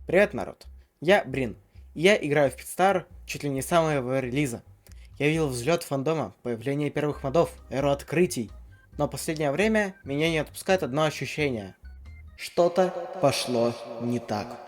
Привет, народ. Я Брин. И я играю в Пидстар чуть ли не с самого релиза. Я видел взлет фандома, появление первых модов, эру открытий. Но в последнее время меня не отпускает одно ощущение. Что-то пошло не так.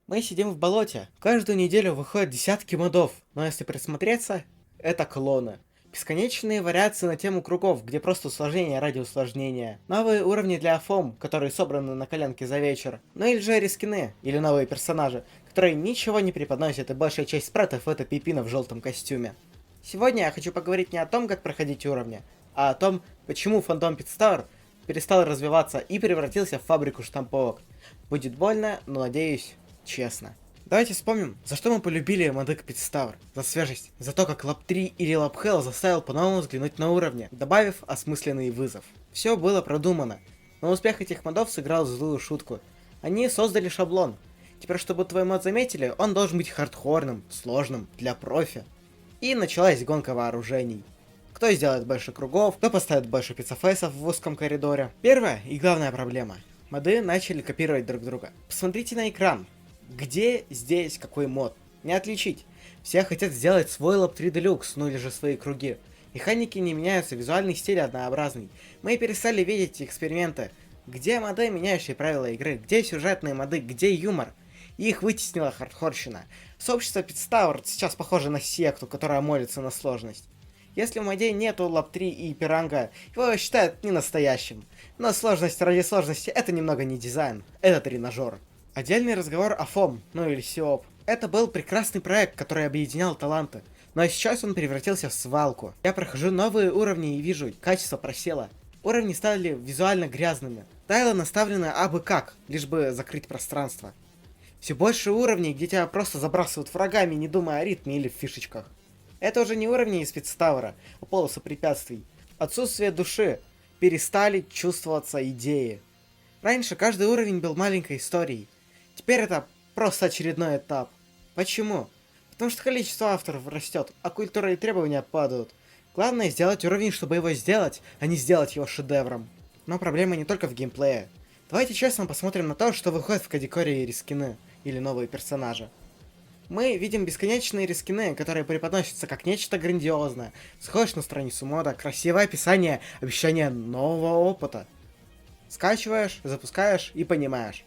Мы сидим в болоте. Каждую неделю выходят десятки модов, но если присмотреться, это клоны. Бесконечные вариации на тему кругов, где просто усложнение ради усложнения. Новые уровни для Афом, которые собраны на коленке за вечер. Ну или же рескины, или новые персонажи, которые ничего не преподносят, и большая часть спратов это пипина в желтом костюме. Сегодня я хочу поговорить не о том, как проходить уровни, а о том, почему фандом Пидстар перестал развиваться и превратился в фабрику штамповок. Будет больно, но надеюсь, честно. Давайте вспомним, за что мы полюбили моды Пидстар. За свежесть, за то, как Лап 3 или Лап Hell заставил по-новому взглянуть на уровни, добавив осмысленный вызов. Все было продумано, но успех этих модов сыграл злую шутку. Они создали шаблон. Теперь, чтобы твой мод заметили, он должен быть хардкорным, сложным, для профи. И началась гонка вооружений. Кто сделает больше кругов, кто поставит больше пиццафейсов в узком коридоре. Первая и главная проблема. Моды начали копировать друг друга. Посмотрите на экран. Где здесь какой мод? Не отличить. Все хотят сделать свой Lab 3 Deluxe, ну или же свои круги. Механики не меняются, визуальный стиль однообразный. Мы перестали видеть эксперименты. Где моды, меняющие правила игры? Где сюжетные моды? Где юмор? Их вытеснила хардкорщина. Сообщество Пидстар сейчас похоже на секту, которая молится на сложность. Если в моде нету Лап 3 и Пиранга, его считают ненастоящим. Но сложность ради сложности это немного не дизайн, это тренажер. Отдельный разговор о ФОМ, ну или СИОП. Это был прекрасный проект, который объединял таланты. Но сейчас он превратился в свалку. Я прохожу новые уровни и вижу, качество просело. Уровни стали визуально грязными. Тайлы наставлены абы как, лишь бы закрыть пространство. Все больше уровней, где тебя просто забрасывают врагами, не думая о ритме или в фишечках. Это уже не уровни из Пидстара, а полосы препятствий. Отсутствие души. Перестали чувствоваться идеи. Раньше каждый уровень был маленькой историей. Теперь это просто очередной этап. Почему? Потому что количество авторов растет, а культура и требования падают. Главное сделать уровень, чтобы его сделать, а не сделать его шедевром. Но проблема не только в геймплее. Давайте честно посмотрим на то, что выходит в категории рескины или новые персонажи. Мы видим бесконечные рескины, которые преподносятся как нечто грандиозное. Сходишь на страницу мода, красивое описание, обещание нового опыта. Скачиваешь, запускаешь и понимаешь.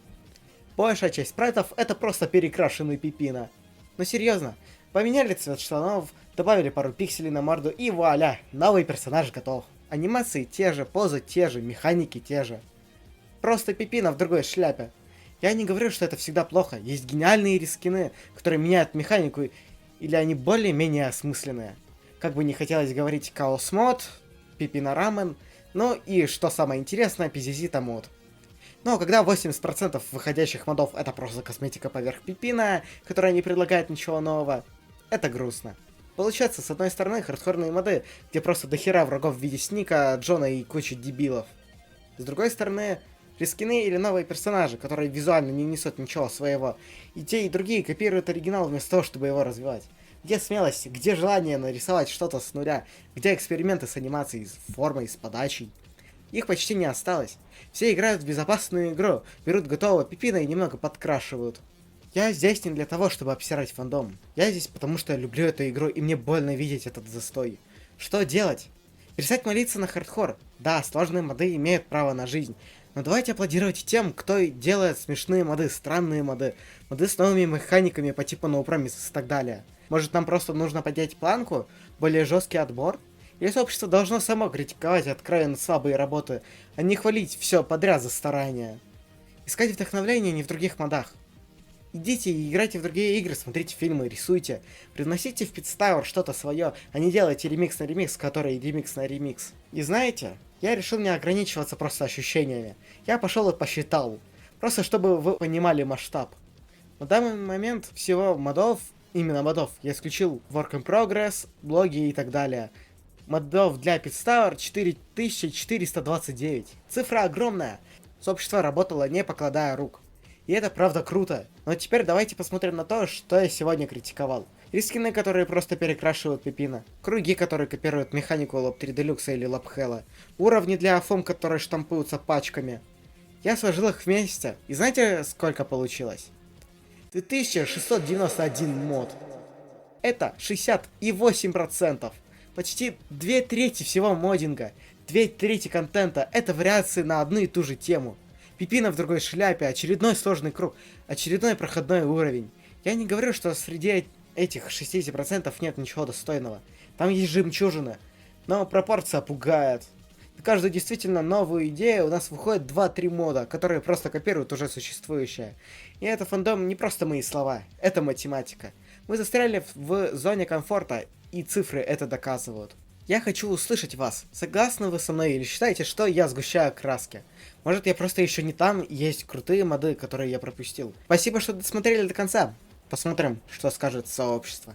Большая часть спрайтов это просто перекрашенный пипина. Но серьезно, поменяли цвет штанов, добавили пару пикселей на морду и вуаля, новый персонаж готов. Анимации те же, позы те же, механики те же. Просто пипина в другой шляпе. Я не говорю, что это всегда плохо. Есть гениальные рескины, которые меняют механику, или они более-менее осмысленные. Как бы не хотелось говорить Chaos Mod, Пипина Рамен, ну и что самое интересное, Пизизита мод. Но когда 80% выходящих модов это просто косметика поверх пипина, которая не предлагает ничего нового, это грустно. Получается, с одной стороны, хардкорные моды, где просто дохера врагов в виде Сника, Джона и кучи дебилов. С другой стороны, рескины или новые персонажи, которые визуально не несут ничего своего. И те, и другие копируют оригинал вместо того, чтобы его развивать. Где смелость, где желание нарисовать что-то с нуля, где эксперименты с анимацией, с формой, с подачей. Их почти не осталось. Все играют в безопасную игру, берут готового пипина и немного подкрашивают. Я здесь не для того, чтобы обсирать фандом. Я здесь потому, что я люблю эту игру и мне больно видеть этот застой. Что делать? Перестать молиться на хардкор. Да, сложные моды имеют право на жизнь. Но давайте аплодировать тем, кто делает смешные моды, странные моды, моды с новыми механиками по типу No Promises и так далее. Может нам просто нужно поднять планку? Более жесткий отбор? Или сообщество должно само критиковать откровенно слабые работы, а не хвалить все подряд за старания? Искать вдохновление не в других модах. Идите и играйте в другие игры, смотрите фильмы, рисуйте. Приносите в Пидстар что-то свое, а не делайте ремикс на ремикс, который ремикс на ремикс. И знаете, я решил не ограничиваться просто ощущениями. Я пошел и посчитал. Просто чтобы вы понимали масштаб. На данный момент всего модов, именно модов, я исключил Work in Progress, блоги и так далее. Модов для Пидстар 4429. Цифра огромная. Сообщество работало не покладая рук. И это правда круто. Но теперь давайте посмотрим на то, что я сегодня критиковал. Рескины, которые просто перекрашивают пипина. Круги, которые копируют механику Lab 3 Deluxe или Lab Hell. Уровни для Афом, которые штампуются пачками. Я сложил их вместе, и знаете, сколько получилось? 2691 мод. Это 68%. Почти 2/3 всего моддинга, 2/3 контента — это вариации на одну и ту же тему. Пипина в другой шляпе, очередной сложный круг, очередной проходной уровень. Я не говорю, что среди этих 60% нет ничего достойного. Там есть жемчужины, но пропорция пугает. На каждую действительно новую идею у нас выходит 2-3 мода, которые просто копируют уже существующее. И это фандом не просто мои слова, это математика. Мы застряли в зоне комфорта, и цифры это доказывают. Я хочу услышать вас. Согласны вы со мной или считаете, что я сгущаю краски? Может, я просто еще не там, есть крутые моды, которые я пропустил. Спасибо, что досмотрели до конца. Посмотрим, что скажет сообщество.